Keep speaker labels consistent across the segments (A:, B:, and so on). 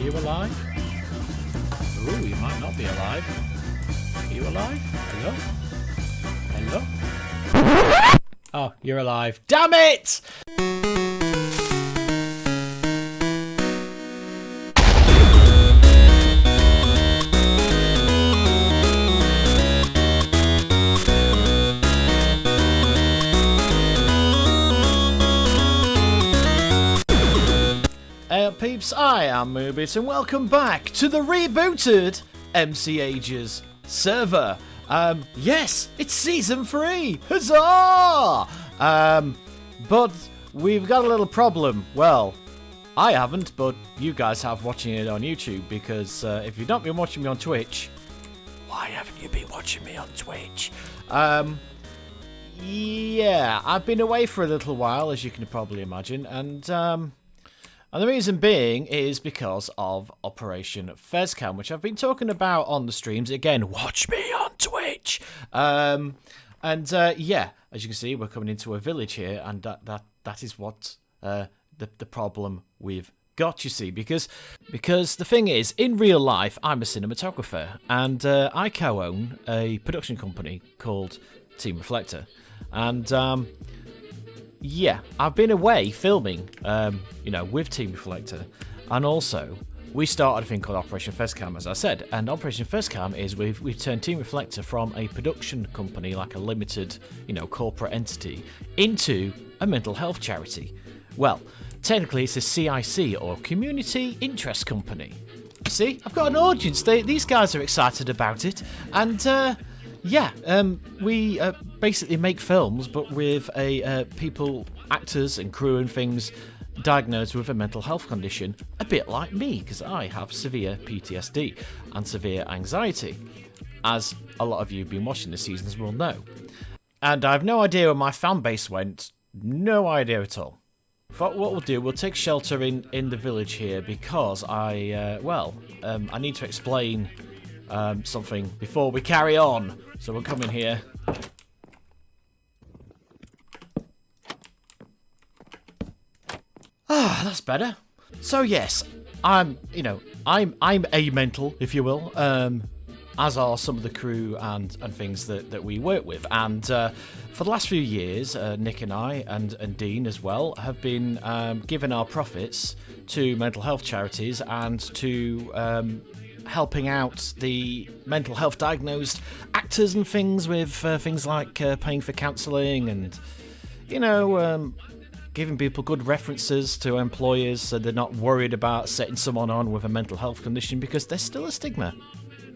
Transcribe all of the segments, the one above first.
A: you alive? Ooh, you might not be alive. Are you alive? Hello? Hello? Oh, you're alive. Damn it! Hey up peeps, I am Moobit and welcome back to the rebooted MC Ages server. Yes, it's season 3! Huzzah! But we've got a little problem. Well, I haven't, but you guys have watching it on YouTube because if you've not been watching me on Twitch, why haven't you been watching me on Twitch? Yeah, I've been away for a little while, as you can probably imagine, and the reason being is because of Operation Fezcam, which I've been talking about on the streams. Again, watch me on Twitch. Yeah, as you can see, we're coming into a village here, and that is what the problem we've got, you see, because the thing is, in real life, I'm a cinematographer, and I co-own a production company called Team Reflector, and yeah, I've been away filming, with Team Reflector, and also we started a thing called Operation Fezcam, as I said, and Operation Fezcam is we've turned Team Reflector from a production company, like a limited, corporate entity, into a mental health charity. Well, technically it's a CIC, or Community Interest Company. See, I've got an audience. These guys are excited about it, and we basically make films, but with people, actors and crew and things diagnosed with a mental health condition, a bit like me, because I have severe PTSD and severe anxiety, as a lot of you who've been watching the seasons will know. And I have no idea where my fan base went, no idea at all. But what we'll do, we'll take shelter in the village here, because I need to explain something before we carry on. So we'll come in here. Ah, that's better. So yes, I'm a mental, if you will, as are some of the crew and things that we work with. And for the last few years, Nick and I, and Dean as well, have been giving our profits to mental health charities and to helping out the mental health diagnosed actors and things with things like paying for counselling and, giving people good references to employers so they're not worried about setting someone on with a mental health condition, because there's still a stigma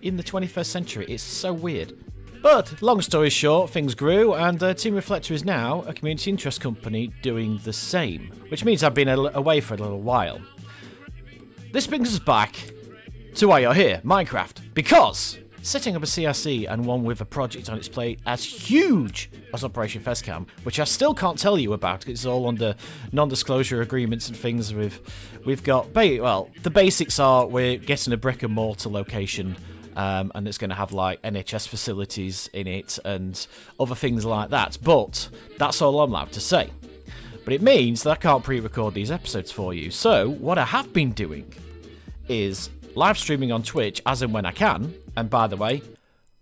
A: in the 21st century. It's so weird. But long story short, things grew, and Team Reflector is now a community interest company doing the same, which means I've been away for a little while. This brings us back to why you're here, Minecraft, because setting up a CRC and one with a project on its plate as huge as Operation Fezcam, which I still can't tell you about because it's all under non-disclosure agreements and things we've got. Well, the basics are we're getting a brick and mortar location, and it's going to have like NHS facilities in it and other things like that. But that's all I'm allowed to say. But it means that I can't pre-record these episodes for you. So what I have been doing is live streaming on Twitch as and when I can. And by the way,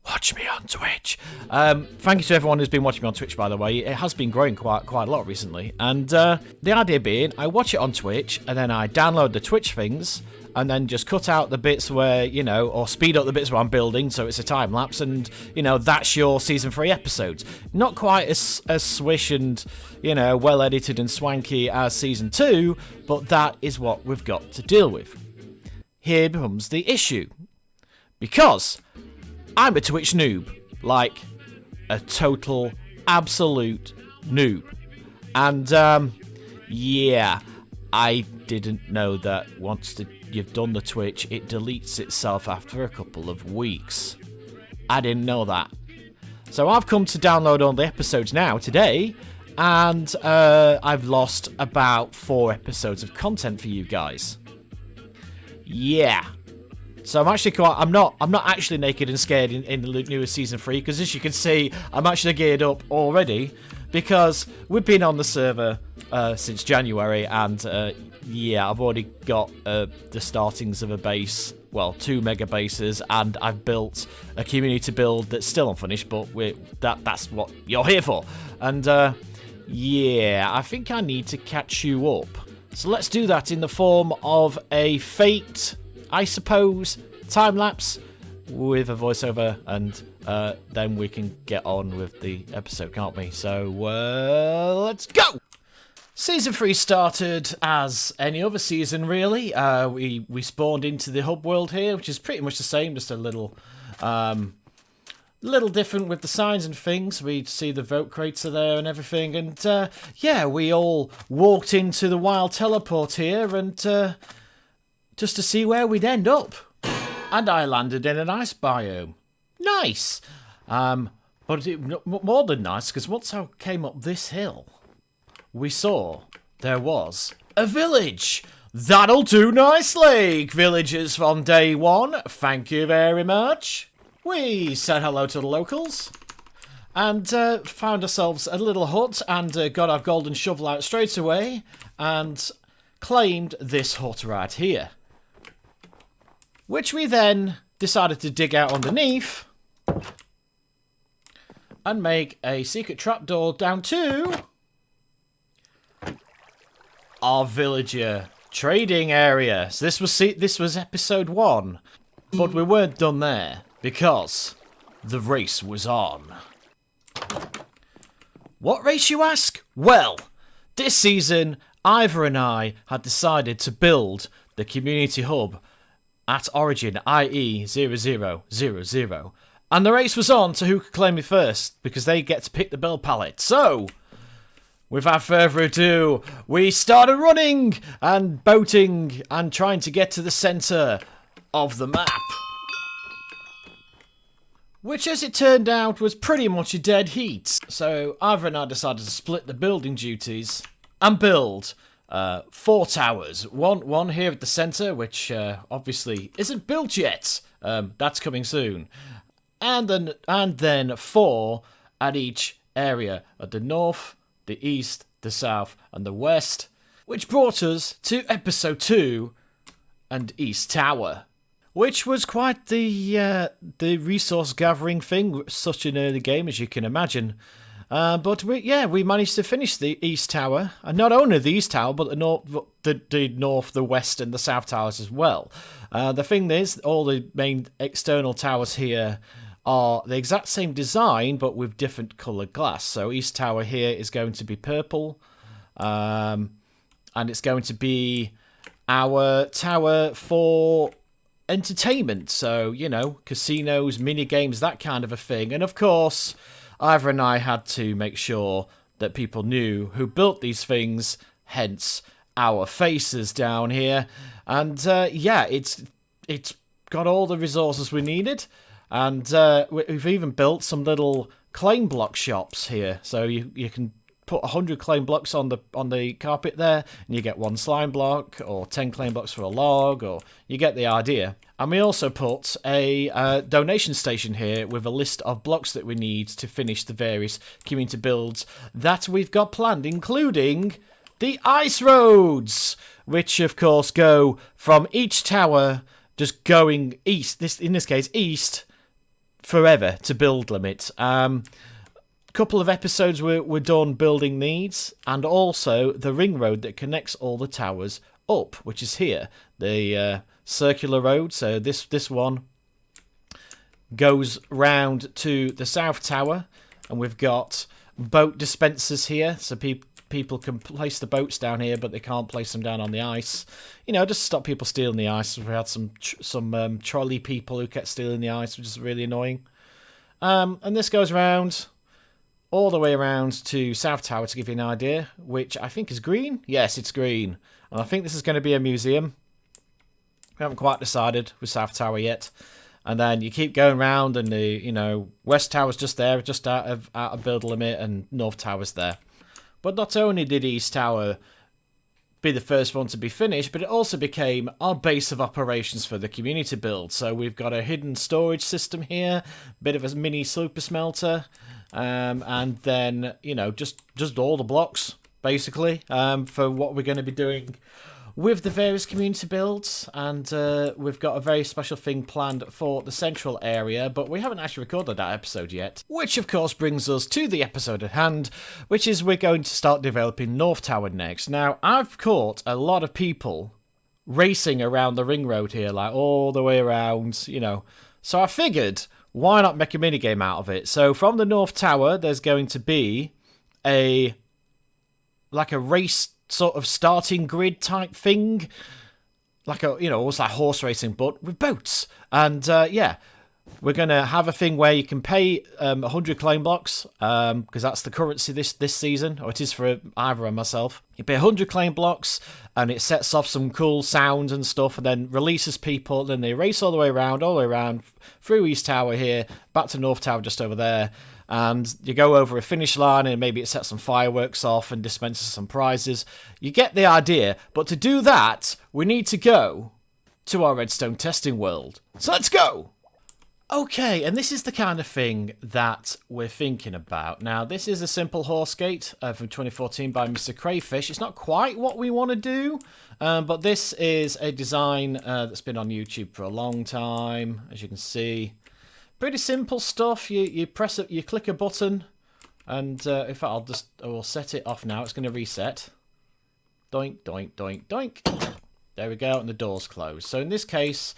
A: watch me on Twitch. Thank you to everyone who's been watching me on Twitch, by the way. It has been growing quite a lot recently. And the idea being, I watch it on Twitch, and then I download the Twitch things, and then just cut out the bits where, or speed up the bits where I'm building, so it's a time lapse, and, that's your Season 3 episodes. Not quite as swish and, well edited and swanky as Season 2, but that is what we've got to deal with. Here becomes the issue. Because I'm a Twitch noob, like a total, absolute noob. And, yeah, I didn't know that once you've done the Twitch, it deletes itself after a couple of weeks. I didn't know that. So I've come to download all the episodes now, today, and I've lost about 4 episodes of content for you guys. Yeah. So I'm actually I'm not actually naked and scared in the newest Season 3, because as you can see, I'm actually geared up already, because we've been on the server since January, and yeah, I've already got the startings of a base, well, 2 mega bases, and I've built a community build that's still unfinished, but that's what you're here for. And yeah, I think I need to catch you up. So let's do that in the form of a faked, I suppose, time-lapse with a voiceover, and then we can get on with the episode, can't we? So let's go! Season 3 started as any other season, really. We spawned into the hub world here, which is pretty much the same, just a little different with the signs and things. We see the vote crates are there and everything, and yeah, we all walked into the wild teleport here, and just to see where we'd end up. And I landed in an ice biome. Nice! But more than nice, because once I came up this hill, we saw there was a village. That'll do nicely, villagers from day one. Thank you very much. We said hello to the locals and found ourselves a little hut, and got our golden shovel out straight away and claimed this hut right here, which we then decided to dig out underneath and make a secret trapdoor down to our villager trading area. So this was episode 1, but we weren't done there because the race was on. What race, you ask? Well, this season Ivor and I had decided to build the community hub at origin, i.e. 0000, and the race was on to who could claim it first, because they get to pick the build palette. So without further ado, we started running and boating and trying to get to the centre of the map, which, as it turned out, was pretty much a dead heat. So Ivor and I decided to split the building duties and build 4 towers. One here at the centre, which obviously isn't built yet. That's coming soon. And then 4 at each area, at the north, the east, the south, and the west, which brought us to episode 2 and East Tower, which was quite the resource gathering thing, such an early game, as you can imagine. But we managed to finish the East Tower, and not only the East Tower, but the north, the west, and the south towers as well. The thing is, all the main external towers here are the exact same design, but with different coloured glass. So East Tower here is going to be purple, and it's going to be our tower for entertainment. So, you know, casinos, mini games, that kind of a thing. And of course, Ivor and I had to make sure that people knew who built these things, hence our faces down here. And yeah, it's got all the resources we needed. And we've even built some little claim block shops here, so you can put 100 claim blocks on the carpet there, and you get 1 slime block, or 10 claim blocks for a log, or you get the idea. And we also put a donation station here with a list of blocks that we need to finish the various community builds that we've got planned, including the ice roads, which of course go from each tower just going east. In this case, east. Forever to build limit. Couple of episodes were done building these, and also the ring road that connects all the towers up, which is here, the circular road. So this one goes round to the south tower, and we've got boat dispensers here, so people can place the boats down here, but they can't place them down on the ice. You know, just to stop people stealing the ice. We had some trolley people who kept stealing the ice, which is really annoying. And this goes around all the way around to South Tower, to give you an idea, which I think is green. Yes, it's green. And I think this is going to be a museum. We haven't quite decided with South Tower yet. And then you keep going round, and the West Tower's just there, just out of build limit, and North Tower's there. But not only did East Tower be the first one to be finished, but it also became our base of operations for the community build. So we've got a hidden storage system here, bit of a mini super smelter, and then just all the blocks basically, for what we're going to be doing with the various community builds, and we've got a very special thing planned for the central area, but we haven't actually recorded that episode yet. Which, of course, brings us to the episode at hand, which is we're going to start developing North Tower next. Now, I've caught a lot of people racing around the ring road here, like all the way around, you know. So I figured, why not make a minigame out of it? So from the North Tower, there's going to be a race sort of starting grid type thing, like a, you know, almost like horse racing, but with boats. And yeah, we're gonna have a thing where you can pay 100 claim blocks, because that's the currency this season, or it is for Ivor and myself. You pay 100 claim blocks, and it sets off some cool sounds and stuff, and then releases people. Then they race all the way around, through East Tower here, back to North Tower just over there. And you go over a finish line, and maybe it sets some fireworks off and dispenses some prizes. You get the idea. But to do that, we need to go to our Redstone testing world. So let's go! Okay, and this is the kind of thing that we're thinking about. Now, this is a simple horse gate from 2014 by Mr. Crayfish. It's not quite what we want to do, but this is a design that's been on YouTube for a long time, as you can see. Pretty simple stuff. You press it, you click a button, and in fact, I will set it off now. It's going to reset. Doink, doink, doink, doink. There we go, and the door's closed. So in this case,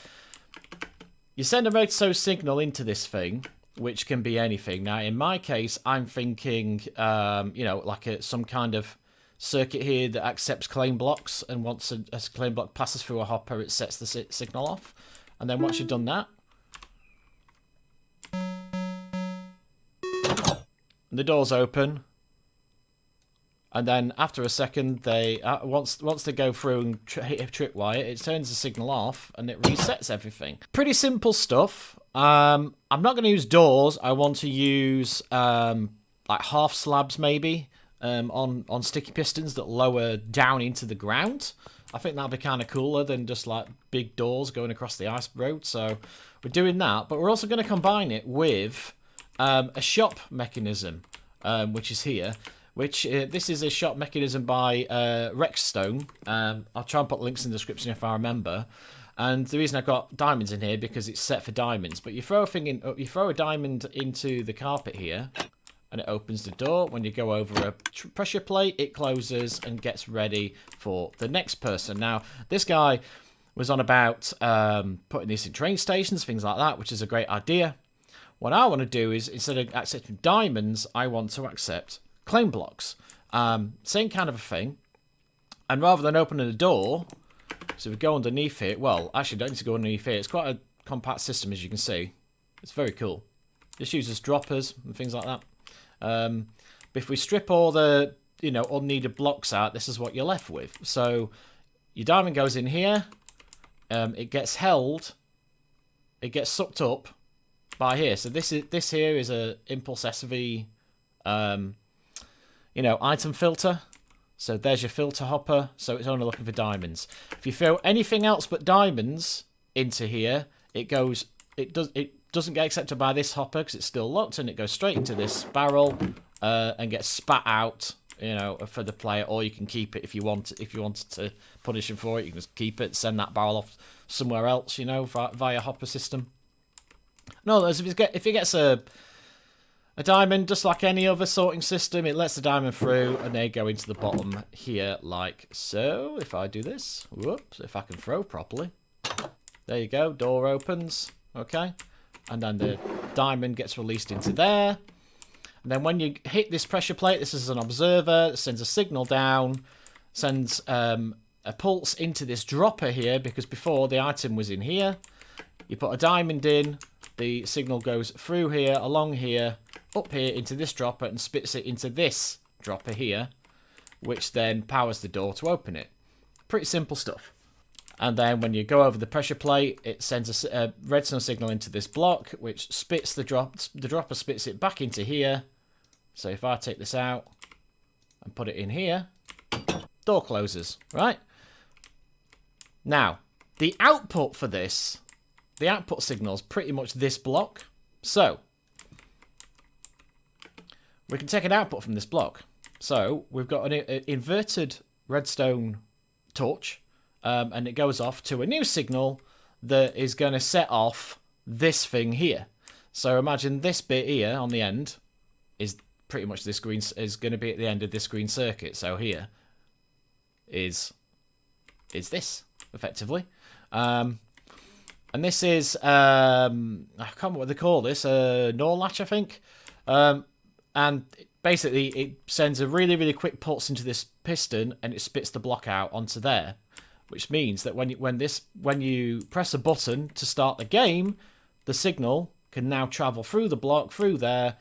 A: you send a redstone signal into this thing, which can be anything. Now, in my case, I'm thinking, you know, like some kind of circuit here that accepts claim blocks, and once a claim block passes through a hopper, it sets the signal off. And then once you've done that, the doors open, and then after a second, they once they go through and hit a tripwire, it turns the signal off and it resets everything. Pretty simple stuff. I'm not going to use doors. I want to use like half slabs maybe on sticky pistons that lower down into the ground. I think that'll be kind of cooler than just like big doors going across the ice road. So we're doing that, but we're also going to combine it with a shop mechanism, which is here. This is a shop mechanism by Redstone. I'll try and put links in the description if I remember. And the reason I've got diamonds in here because it's set for diamonds. But you throw a diamond into the carpet here, and it opens the door. When you go over a pressure plate, it closes and gets ready for the next person. Now, this guy was on about putting this in train stations, things like that, which is a great idea. What I want to do is, instead of accepting diamonds, I want to accept claim blocks. Same kind of a thing. And rather than opening the door, so we go underneath it. Well, actually, don't need to go underneath it. It's quite a compact system, as you can see. It's very cool. This uses droppers and things like that. But if we strip all the, you know, unneeded blocks out, this is what you're left with. So your diamond goes in here. It gets held. It gets sucked up by here. So this here is a impulse SV, you know, item filter. So there's your filter hopper. So it's only looking for diamonds. If you throw anything else but diamonds into here, it doesn't get accepted by this hopper because it's still locked, and it goes straight into this barrel and gets spat out, you know, for the player. Or you can keep it if you want. If you wanted to punish him for it, you can just keep it, send that barrel off somewhere else, you know, via hopper system. No, if he gets a diamond, just like any other sorting system, it lets the diamond through, and they go into the bottom here, like so. If I do this, whoops, if I can throw properly. There you go, door opens, okay. And then the diamond gets released into there. And then when you hit this pressure plate, this is an observer, it sends a signal down, sends a pulse into this dropper here, because before the item was in here. You put a diamond in, the signal goes through here, along here, up here into this dropper, and spits it into this dropper here, which then powers the door to open it. Pretty simple stuff. And then when you go over the pressure plate, it sends a redstone signal into this block, which spits the dropper spits it back into here. So if I take this out and put it in here, door closes, right? Now, the output for this, the output signal is pretty much this block. So we can take an output from this block. So we've got an inverted redstone torch, and it goes off to a new signal that is going to set off this thing here. So imagine this bit here on the end is pretty much this green, is going to be at the end of this green circuit. So here is this effectively, and this is I can't remember what they call this, Latch, I think, and basically it sends a really quick pulse into this piston and it spits the block out onto there, which means that when you press a button to start the game, the signal can now travel through the block, through there,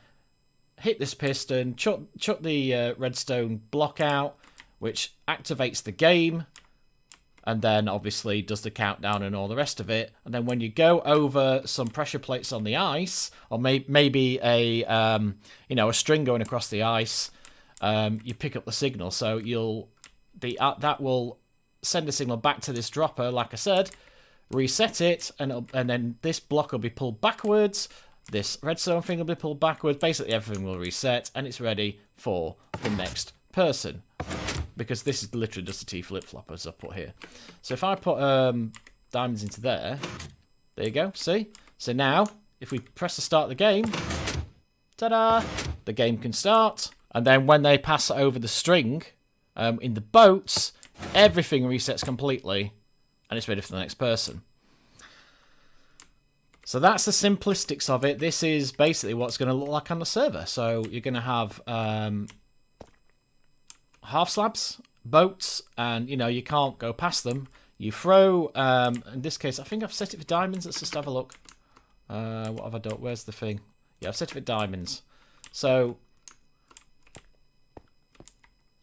A: hit this piston, chuck the redstone block out, which activates the game, and then obviously does the countdown and all the rest of it. And then when you go over some pressure plates on the ice, or maybe a a string going across the ice, you pick up the signal. So that will send the signal back to this dropper, like I said, reset it, and then this block will be pulled backwards. This redstone thing will be pulled backwards. Basically, everything will reset, and it's ready for the next person. Because this is literally just a T flip-flop, as I put here. So if I put diamonds into there you go, see? So now, if we press to start the game, ta-da! The game can start. And then when they pass over the string in the boats, everything resets completely, and it's ready for the next person. So that's the simplistics of it. This is basically what it's going to look like on the server. So you're going to have half slabs, boats, and you can't go past them. You throw, in this case, I think I've set it for diamonds. Let's just have a look. What have I done? Where's the thing? Yeah, I've set it for diamonds. So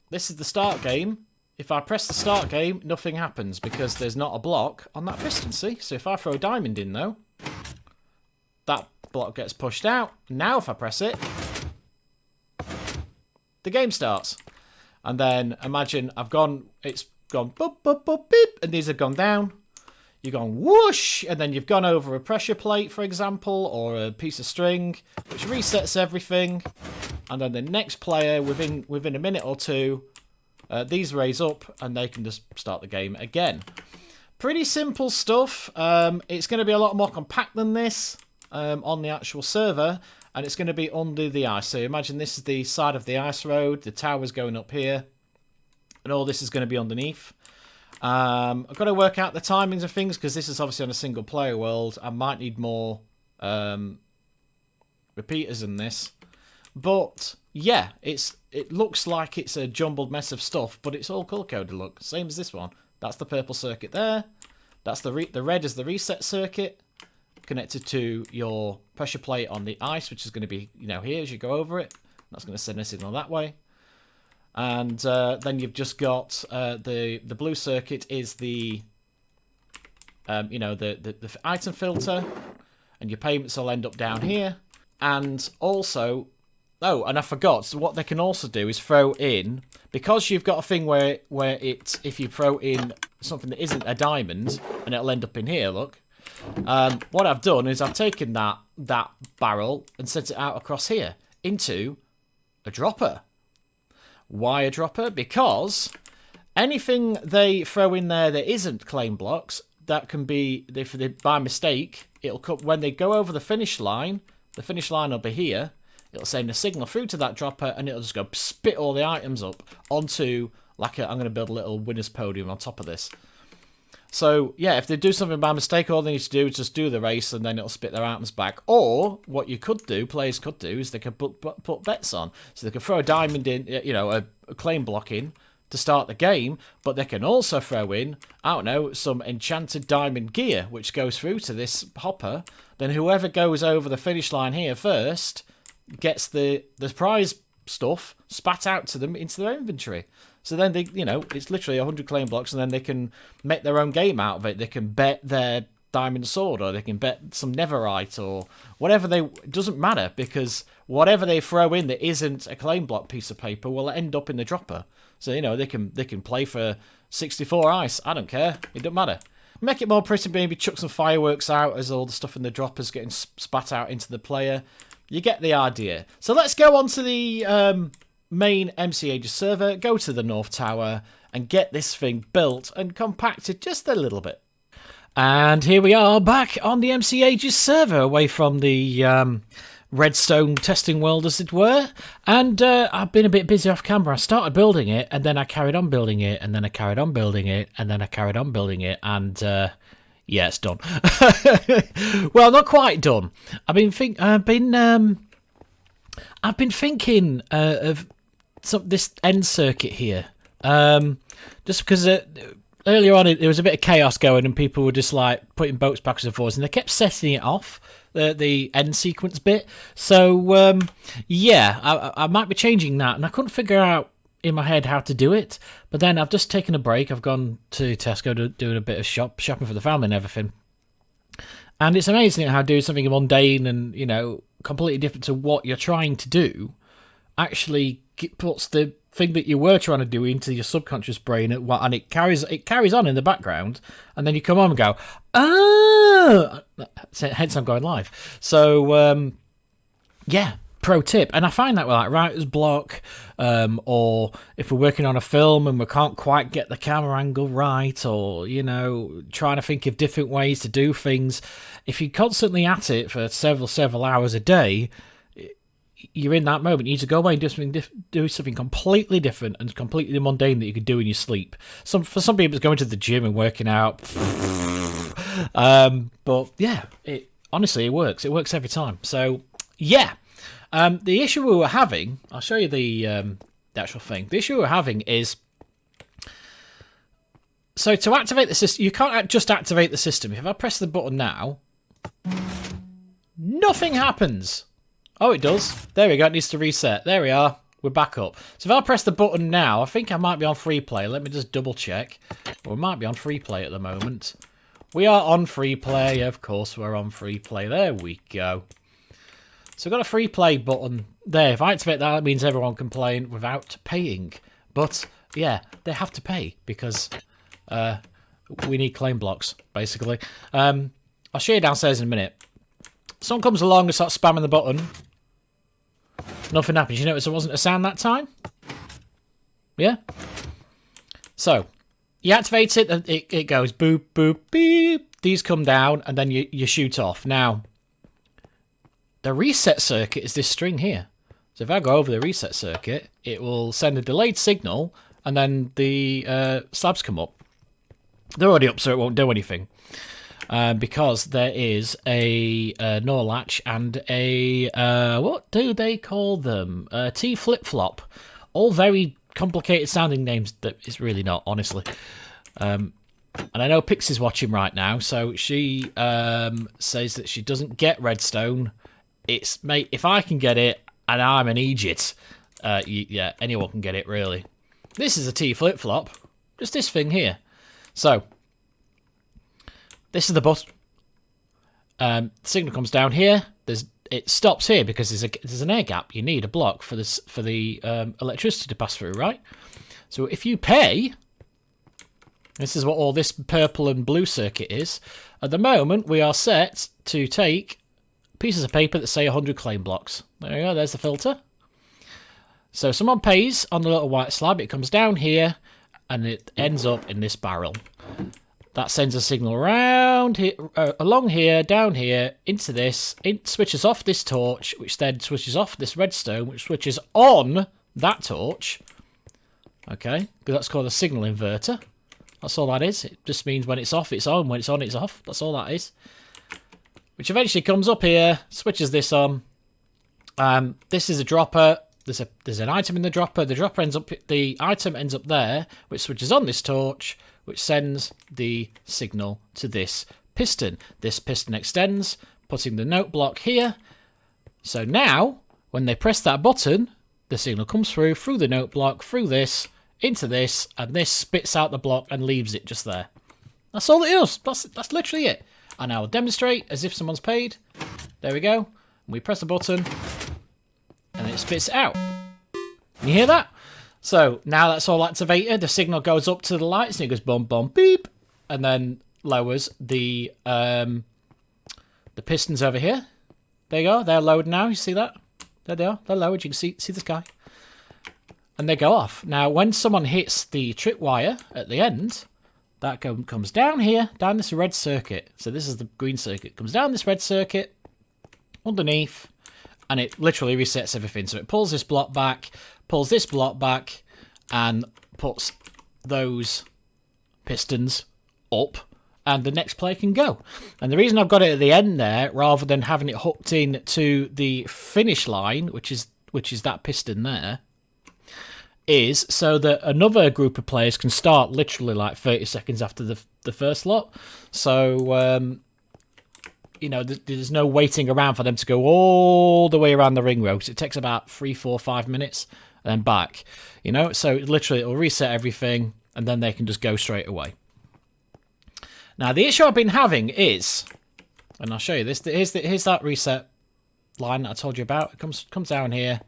A: this is the start game. If I press the start game, nothing happens because there's not a block on that piston, see? So if I throw a diamond in, though, that block gets pushed out. Now if I press it, the game starts. And then imagine it's gone boop, boop, boop, beep, and these have gone down. You've gone whoosh, and then you've gone over a pressure plate, for example, or a piece of string, which resets everything. And then the next player, within a minute or two, these raise up, and they can just start the game again. Pretty simple stuff. It's going to be a lot more compact than this on the actual server. And it's going to be under the ice. So imagine this is the side of the ice road. The tower's going up here. And all this is going to be underneath. I've got to work out the timings of things because this is obviously on a single player world. I might need more repeaters in this. But yeah, it looks like it's a jumbled mess of stuff. But it's all color-coded, look. Same as this one. That's the purple circuit there. That's the red is the reset circuit. Connected to your pressure plate on the ice, which is going to be, here as you go over it. That's going to send a signal that way. And then you've just got the blue circuit is the the item filter, and your payments will end up down here. And also, and I forgot. So what they can also do is throw in, because you've got a thing where if you throw in something that isn't a diamond, and it'll end up in here. Look. What I've done is I've taken that barrel and sent it out across here into a dropper. Why a dropper? Because anything they throw in there that isn't claim blocks, that can be, if they by mistake, it'll come when they go over the finish line. The finish line will be here. It'll send a signal through to that dropper, and it'll just go spit all the items up onto I'm going to build a little winner's podium on top of this. So, yeah, if they do something by mistake, all they need to do is just do the race, and then it'll spit their items back. Or, what players could do, is they could put bets on. So they could throw a diamond in, a claim block in to start the game, but they can also throw in, some enchanted diamond gear, which goes through to this hopper. Then whoever goes over the finish line here first gets the prize stuff spat out to them into their inventory. So then they, it's literally 100 claim blocks, and then they can make their own game out of it. They can bet their diamond sword, or they can bet some netherite, or whatever it doesn't matter, because whatever they throw in that isn't a claim block piece of paper will end up in the dropper. So, they can play for 64 ice. I don't care. It doesn't matter. Make it more pretty, maybe chuck some fireworks out as all the stuff in the dropper's getting spat out into the player. You get the idea. So let's go on to the main MC Aegis server, go to the North Tower, and get this thing built and compacted just a little bit. And here we are back on the MC Aegis server, away from the Redstone testing world, as it were. And I've been a bit busy off camera. I started building it, and then I carried on building it, and then I carried on building it, and then I carried on building it, and yeah, it's done. Well, not quite done. I've been thinking of this end circuit here, just because earlier on there was a bit of chaos going, and people were just like putting boats backwards and forwards, and they kept setting it off, the end sequence bit. So yeah, I might be changing that, and I couldn't figure out in my head how to do it. But then I've just taken a break. I've gone to Tesco doing a bit of shopping for the family and everything. And it's amazing how doing something mundane and, you know, completely different to what you're trying to do actually puts the thing that you were trying to do into your subconscious brain, and it carries on in the background, and then you come on and go, ah, hence I'm going live. So yeah, pro tip. And I find that with like writer's block, or if we're working on a film and we can't quite get the camera angle right, or, you know, trying to think of different ways to do things, if you're constantly at it for several hours a day, you're in that moment. You need to go away and do something completely different and completely mundane that you could do in your sleep. For some people, it's going to the gym and working out. But yeah, honestly, it works. It works every time. So yeah. The issue we were having, I'll show you the actual thing. The issue we're having is, so to activate the system, you can't just activate the system. If I press the button now, nothing happens. Oh, it does. There we go. It needs to reset. There we are. We're back up. So if I press the button now, I think I might be on free play. Let me just double check. Well, we might be on free play at the moment. We are on free play. Of course, we're on free play. There we go. So we've got a free play button there. If I activate that, that means everyone can play without paying. But yeah, they have to pay because we need claim blocks, basically. I'll show you downstairs in a minute. Someone comes along and starts spamming the button. Nothing happens. You notice there wasn't a sound that time? Yeah? So, you activate it, and it goes boop, boop, beep. These come down, and then you shoot off. Now, the reset circuit is this string here. So if I go over the reset circuit, it will send a delayed signal, and then the slabs come up. They're already up, so it won't do anything. Because there is a NOR latch and a, what do they call them? T flip-flop. All very complicated sounding names that it's really not, honestly. And I know Pixie's watching right now, so she says that she doesn't get Redstone. It's, mate, if I can get it, and I'm an Egypt, yeah, anyone can get it, really. This is a T flip-flop. Just this thing here. So, this is the button. The signal comes down here. It stops here because there's an air gap. You need a block for the electricity to pass through, right? So if you pay, this is what all this purple and blue circuit is. At the moment, we are set to take pieces of paper that say 100 claim blocks. There you go. There's the filter. So someone pays on the little white slab. It comes down here, and it ends up in this barrel. That sends a signal around here, along here, down here, into this. It switches off this torch, which then switches off this redstone, which switches on that torch. Okay, because that's called a signal inverter. That's all that is. It just means when it's off, it's on. When it's on, it's off. That's all that is. Which eventually comes up here, switches this on. This is a dropper. There's an item in the dropper. The dropper ends up. The item ends up there, which switches on this torch, which sends the signal to this piston. This piston extends, putting the note block here. So now, when they press that button, the signal comes through the note block, through this, into this, and this spits out the block and leaves it just there. That's all it is. That's literally it. And I will demonstrate as if someone's paid. There we go. And we press the button, and it spits it out. Can you hear that? So now that's all activated. The signal goes up to the lights, and it goes bum bum beep, and then lowers the pistons over here. There you go. They're lowered now. You see that? There they are. They're lowered. You can see the sky. and they go off. Now, when someone hits the tripwire at the end, that comes down here, down this red circuit. So this is the green circuit. Comes down this red circuit, underneath, and it literally resets everything. So it pulls this block back, pulls this block back, and puts those pistons up, and the next player can go. And the reason I've got it at the end there, rather than having it hooked in to the finish line, which is that piston there, is so that another group of players can start literally like 30 seconds after the first lot. So, you know, there's no waiting around for them to go all the way around the ring road. It takes about 3, 4, 5 minutes and then back, you know. So literally it'll reset everything and then they can just go straight away. Now, the issue I've been having is, and I'll show you this, here's that reset line that I told you about. It comes down here,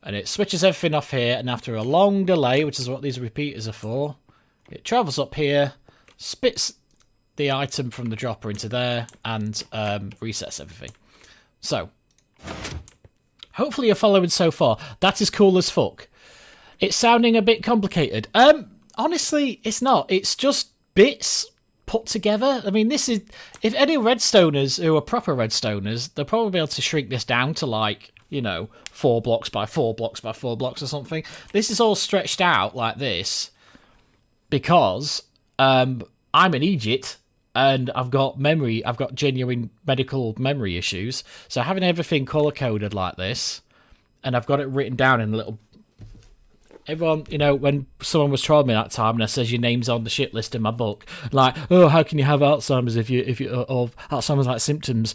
A: and it switches everything off here, and after a long delay, which is what these repeaters are for, it travels up here, spits the item from the dropper into there, and resets everything. So, hopefully you're following so far. That is cool as fuck. It's sounding a bit complicated. Honestly, it's not. It's just bits put together. I mean, this is, if any Redstoners who are proper Redstoners, they'll probably be able to shrink this down to like, you know, 4 blocks by 4 blocks by 4 blocks or something. This is all stretched out like this because I'm an Egypt and I've got genuine medical memory issues. So having everything color coded like this, and I've got it written down in a little. Everyone, you know, when someone was trolling me that time and I says your name's on the shit list in my book, like, oh, how can you have Alzheimer's if you or Alzheimer's like symptoms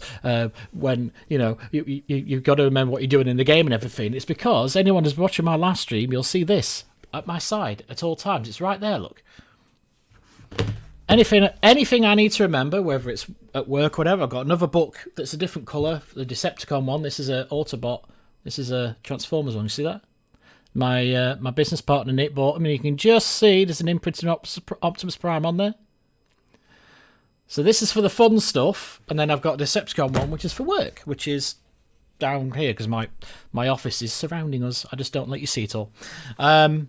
A: when, you know, you've got to remember what you're doing in the game and everything. It's because anyone who's watching my last stream, you'll see this at my side at all times. It's right there, look. Anything I need to remember, whether it's at work or whatever. I've got another book that's a different colour, the Decepticon one. This is a Autobot. This is a Transformers one. You see that? My business partner Nick bought them, and you can just see there's an imprinted Optimus Prime on there. So this is for the fun stuff, and then I've got a Decepticon one, which is for work, which is down here because my office is surrounding us. I just don't let you see it all. So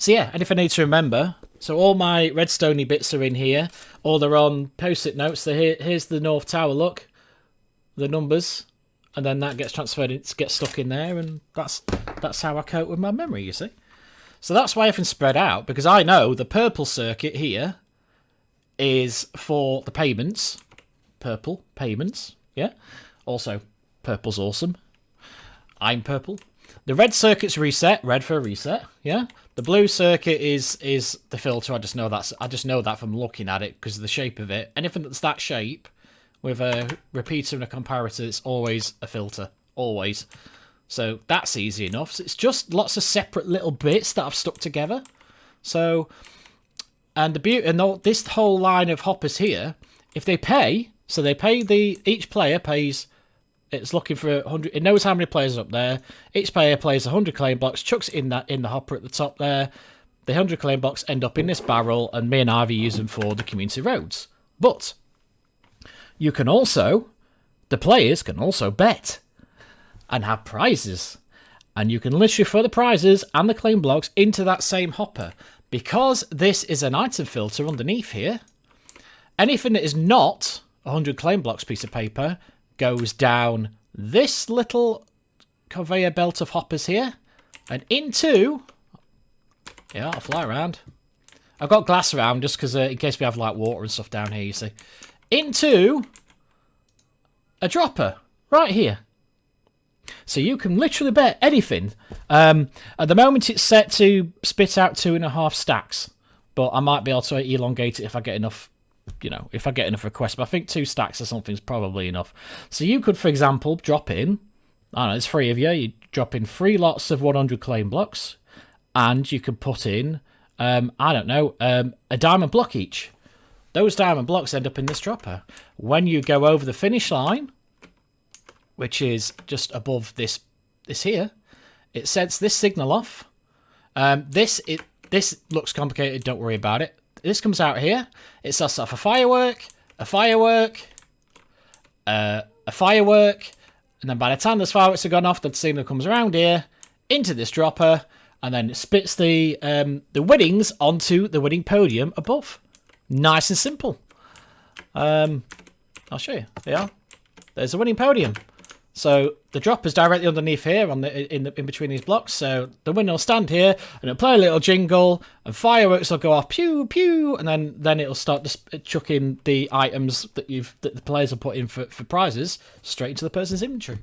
A: yeah, anything I need to remember. So all my Redstoney bits are in here, or they're on post-it notes. So here's the North Tower. Look, the numbers. And then that gets transferred, it gets stuck in there, and that's how I cope with my memory, you see. So that's why everything's spread out, because I know the purple circuit here is for the payments. Purple, payments, yeah. Also, purple's awesome. I'm purple. The red circuit's reset, red for a reset, yeah. The blue circuit is the filter, I just know that from looking at it, because of the shape of it. Anything that's that shape, with a repeater and a comparator, it's always a filter. Always. So that's easy enough. So it's just lots of separate little bits that I've stuck together. So, and the beauty, and this whole line of hoppers here, if they pay, so they pay each player pays, it's looking for 100, it knows how many players are up there. Each player plays 100 claim blocks, chucks it in the hopper at the top there. The 100 claim blocks end up in this barrel, and me and Ivy use them for the community roads. But you can also, the players can also bet and have prizes. And you can literally throw the prizes and the claim blocks into that same hopper. Because this is an item filter underneath here, anything that is not a 100 claim blocks piece of paper goes down this little conveyor belt of hoppers here and into, yeah, I'll fly around. I've got glass around just because in case we have like water and stuff down here, you see. Into a dropper right here. So you can literally bet anything. At the moment it's set to spit out 2.5 stacks, but I might be able to elongate it if I get enough, you know, if I get enough requests. But I think 2 stacks or something's probably enough. So you could, for example, drop in, I don't know, there's 3 of you, you drop in 3 lots of 100 claim blocks, and you could put in, I don't know, a diamond block each. Those diamond blocks end up in this dropper. When you go over the finish line, which is just above this here, it sets this signal off. This looks complicated, don't worry about it. This comes out here. It sets off a firework, a firework, a firework, and then by the time those fireworks have gone off, the signal comes around here into this dropper, and then it spits the winnings onto the winning podium above. Nice and simple. I'll show you. There you are. There's a winning podium. So the dropper's directly underneath here in between these blocks. So the winner will stand here and it'll play a little jingle and fireworks will go off, pew pew, and then it'll start to chuck in the items that the players will put in for prizes straight into the person's inventory.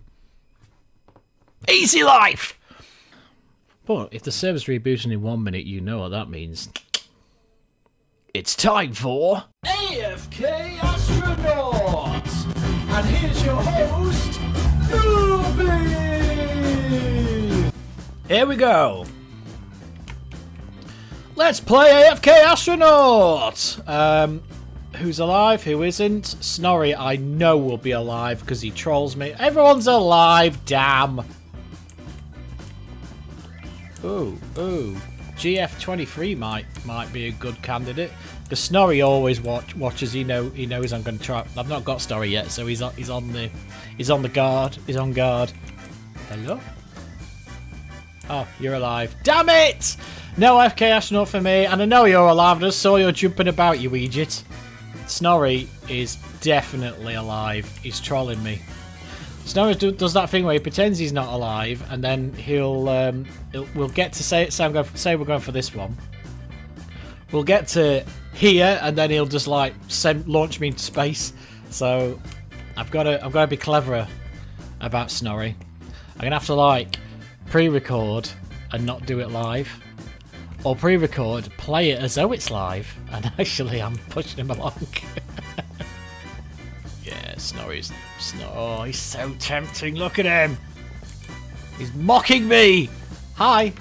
A: Easy life. But if the server's rebooting in 1 minute, you know what that means. It's time for AFK Astronaut! And here's your host, Moobit! Here we go. Let's play AFK Astronaut! Who's alive? Who isn't? Snorri, I know will be alive because he trolls me. Everyone's alive, damn! Ooh. GF23 might be a good candidate. Because Snorri always watches. He knows I'm going to try. I've not got Snorri yet, so he's on the guard. He's on guard. Hello. Oh, you're alive. Damn it! No AFK Astronaut for me, and I know you're alive. I just saw you jumping about, you idiot. Snorri is definitely alive. He's trolling me. Snorri does that thing where he pretends he's not alive, and then we'll get to say we're going for this one. We'll get to here, and then he'll just like launch me into space. So I've got to be cleverer about Snorri. I'm gonna have to like pre-record and not do it live, or pre-record, play it as though it's live, and actually I'm pushing him along. Yeah, Snorri's. Oh, he's so tempting. Look at him. He's mocking me. Hi.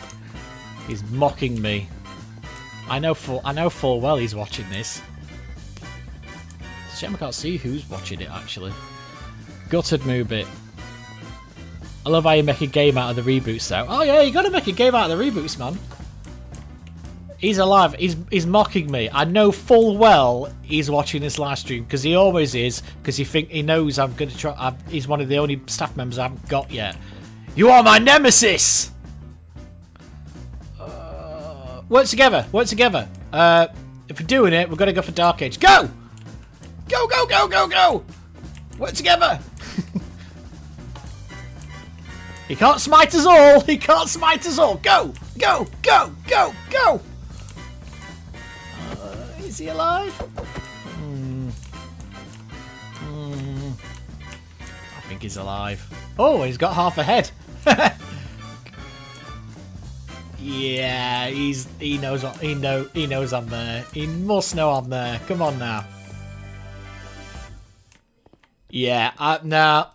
A: He's mocking me. I know full well he's watching this. It's a shame I can't see who's watching it actually. Gutted Moobit. I love how you make a game out of the reboots though. Oh yeah, you gotta make a game out of the reboots, man. He's alive. He's mocking me. I know full well he's watching this live stream because he always is. Because he knows I'm gonna try. He's one of the only staff members I haven't got yet. You are my nemesis. Work together. Work together. If we're doing it, we've got to go for Dark Age. Go! Go! Go! Go! Go! Go! Work together. He can't smite us all. He can't smite us all. Go! Go! Go! Go! Go! Is he alive? I think he's alive. Oh, he's got half a head. Yeah, he knows I'm there. He must know I'm there. Come on now. Yeah, no,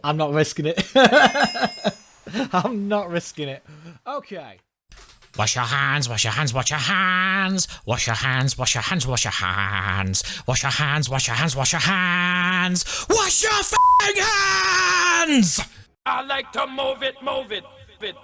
A: I'm not risking it. I'm not risking it. Okay.
B: Wash your hands, wash your hands, wash your hands. Wash your hands, wash your hands, wash your hands. Wash your hands, wash your hands, wash your hands. Wash your f***ing hands!
C: I like to move it, fit.